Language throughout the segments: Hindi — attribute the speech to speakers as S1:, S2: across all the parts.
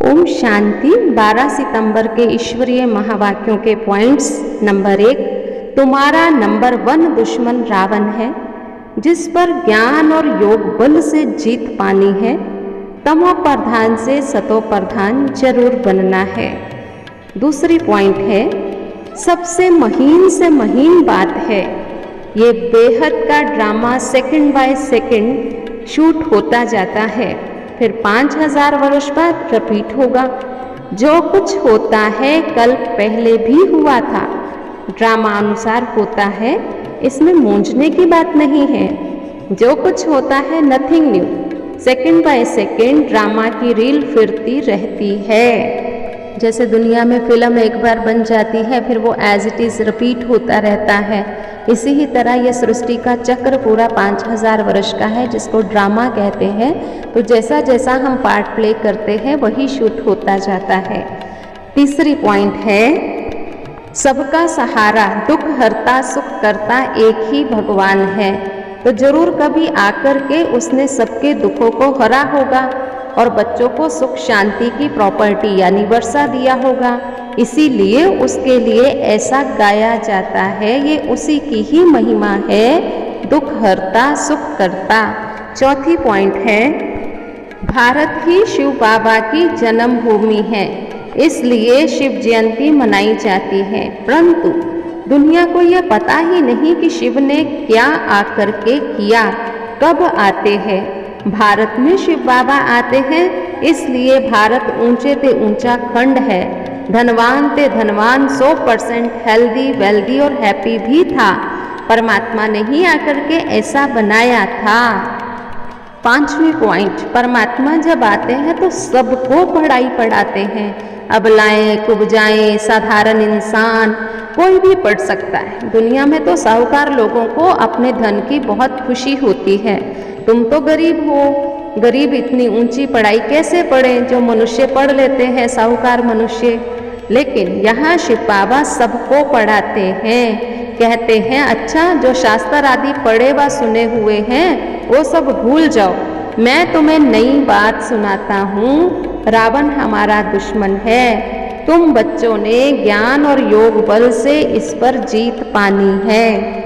S1: ओम शांति। 12 सितंबर के ईश्वरीय महावाक्यों के पॉइंट्स। नंबर 1, तुम्हारा नंबर 1 दुश्मन रावण है, जिस पर ज्ञान और योग बल से जीत पानी है। तमो प्रधान से सतो प्रधान जरूर बनना है। दूसरी पॉइंट है, सबसे महीन से महीन बात है, ये बेहद का drama second by second shoot होता जाता है, फिर 5000 वर्ष बाद रिपीट होगा। जो कुछ होता है कल पहले भी हुआ था, ड्रामा अनुसार होता है, इसमें मूंझने की बात नहीं है। जो कुछ होता है nothing new, second by second drama की रील फिरती रहती है। जैसे दुनिया में फिल्म एक बार बन जाती है, फिर वो एज इट इज़ रिपीट होता रहता है। इसी ही तरह ये सृष्टि का चक्र पूरा 5000 वर्ष का है, जिसको ड्रामा कहते हैं। तो जैसा जैसा हम पार्ट प्ले करते हैं वही शूट होता जाता है। तीसरी पॉइंट है, सबका सहारा दुख हरता सुख करता एक ही भगवान है। तो जरूर कभी आकर के उसने सबके दुखों को हरा होगा और बच्चों को सुख शांति की प्रॉपर्टी यानी वर्षा दिया होगा। इसीलिए उसके लिए ऐसा गाया जाता है, ये उसी की ही महिमा है, दुख हरता सुख करता। चौथी पॉइंट है, भारत ही शिव बाबा की जन्मभूमि है, इसलिए शिव जयंती मनाई जाती है। परंतु दुनिया को यह पता ही नहीं कि शिव ने क्या आकर के किया, कब आते हैं। भारत में शिव बाबा आते हैं, इसलिए भारत ऊंचे ते ऊंचा खंड है, धनवान ते धनवान, 100% हेल्दी वेल्दी और हैप्पी भी था। परमात्मा ने ही आकर के ऐसा बनाया था। पांचवी पॉइंट, परमात्मा जब आते हैं तो सबको पढ़ाई पढ़ाते हैं। अबलाएं कुब्जाएं साधारण इंसान कोई भी पढ़ सकता है। दुनिया में तो साहूकार लोगों को अपने धन की बहुत खुशी होती है। तुम तो गरीब हो, गरीब इतनी ऊंची पढ़ाई कैसे पढ़ें जो मनुष्य पढ़ लेते हैं, साहूकार मनुष्य। लेकिन यहाँ शिव बाबा सबको पढ़ाते हैं, कहते हैं अच्छा जो शास्त्र आदि पढ़े व सुने हुए हैं वो सब भूल जाओ, मैं तुम्हें नई बात सुनाता हूँ। रावण हमारा दुश्मन है, तुम बच्चों ने ज्ञान और योग बल से इस पर जीत पानी है।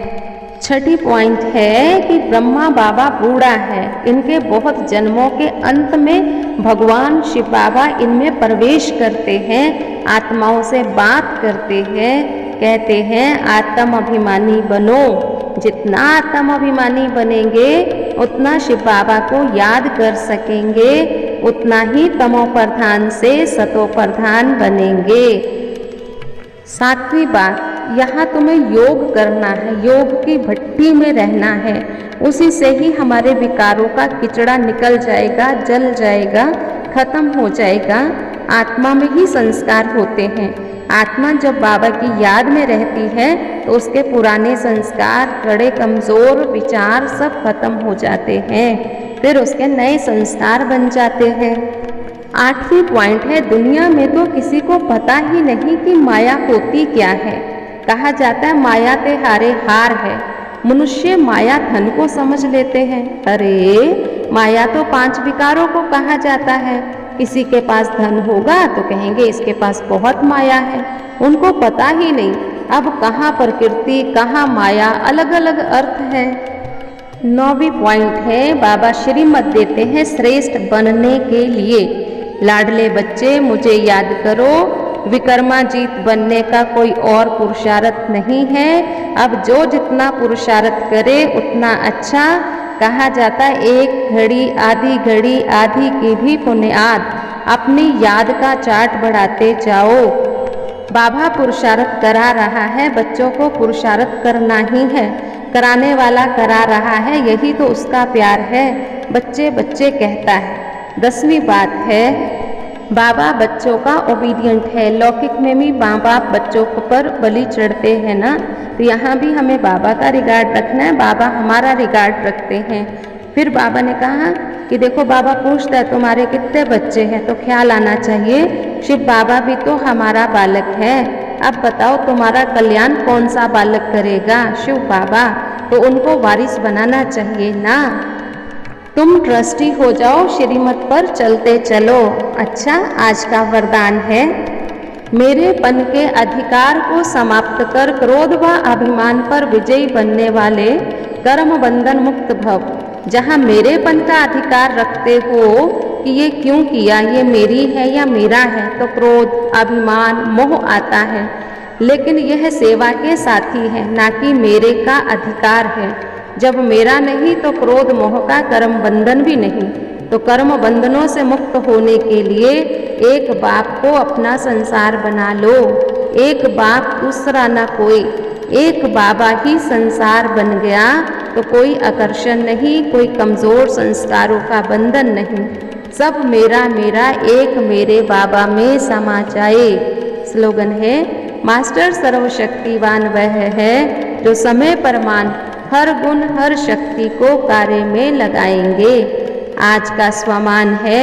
S1: छठी पॉइंट है कि ब्रह्मा बाबा बूढ़ा है, इनके बहुत जन्मों के अंत में भगवान शिव बाबा इनमें प्रवेश करते हैं, आत्माओं से बात करते हैं, कहते हैं आत्म अभिमानी बनो। जितना आत्म अभिमानी बनेंगे उतना शिव बाबा को याद कर सकेंगे, उतना ही तमो प्रधान से सतो प्रधान बनेंगे। सातवीं बात, यहाँ तुम्हें योग करना है, योग की भट्टी में रहना है, उसी से ही हमारे विकारों का किचड़ा निकल जाएगा, जल जाएगा, खत्म हो जाएगा। आत्मा में ही संस्कार होते हैं। आत्मा जब बाबा की याद में रहती है तो उसके पुराने संस्कार, कड़े कमज़ोर विचार सब खत्म हो जाते हैं, फिर उसके नए संस्कार बन जाते हैं। आठवीं पॉइंट है, दुनिया में तो किसी को पता ही नहीं कि माया होती क्या है। कहा जाता है माया ते हारे हार है। मनुष्य माया धन को समझ लेते हैं। अरे माया तो 5 विकारों को कहा जाता है। किसी के पास धन होगा तो कहेंगे इसके पास बहुत माया है, उनको पता ही नहीं अब कहाँ प्रकृति कहाँ माया, अलग अलग अर्थ है। 9वीं पॉइंट है, बाबा श्रीमत देते हैं श्रेष्ठ बनने के लिए। लाडले बच्चे मुझे याद करो, विक्रमाजीत बनने का कोई और पुरुषार्थ नहीं है। अब जो जितना पुरुषार्थ करे उतना अच्छा। कहा जाता है एक घड़ी आधी की भी पुण्याद, अपनी याद का चार्ट बढ़ाते जाओ। बाबा पुरुषार्थ करा रहा है, बच्चों को पुरुषार्थ करना ही है, कराने वाला करा रहा है, यही तो उसका प्यार है। बच्चे बच्चे कहता है। 10वीं बात है, बाबा बच्चों का ओबीडियंट है। लौकिक में भी माँ बाप बच्चों पर बलि चढ़ते हैं ना, तो यहाँ भी हमें बाबा का रिगार्ड रखना है, बाबा हमारा रिगार्ड रखते हैं। फिर बाबा ने कहा कि देखो बाबा पूछता है तुम्हारे कितने बच्चे हैं, तो ख्याल आना चाहिए शिव बाबा भी तो हमारा बालक है। अब बताओ तुम्हारा कल्याण कौन सा बालक करेगा? शिव बाबा। तो उनको वारिस बनाना चाहिए ना। तुम ट्रस्टी हो जाओ, श्रीमत पर चलते चलो। अच्छा, आज का वरदान है, मेरेपन के अधिकार को समाप्त कर क्रोध व अभिमान पर विजयी बनने वाले कर्म बंधन मुक्त भव। जहाँ मेरेपन का अधिकार रखते हो कि ये क्यों किया, ये मेरी है या मेरा है, तो क्रोध, अभिमान, मोह आता है। लेकिन यह सेवा के साथी है, ना कि मेरे का अधिकार है। जब मेरा नहीं तो क्रोध मोह का कर्म बंधन भी नहीं। तो कर्म बंधनों से मुक्त होने के लिए एक बाप को अपना संसार बना लो। एक बाप दूसरा न कोई, एक बाबा ही संसार बन गया तो कोई आकर्षण नहीं, कोई कमज़ोर संस्कारों का बंधन नहीं। सब मेरा मेरा एक मेरे बाबा में समा जाए। स्लोगन है, मास्टर सर्वशक्तिवान वह है जो समय परमान हर गुण हर शक्ति को कार्य में लगाएंगे। आज का स्वमान है,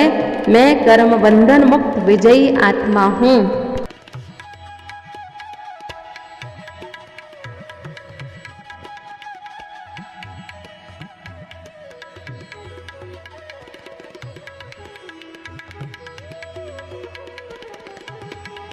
S1: मैं कर्म बंधन मुक्त विजयी आत्मा हूँ।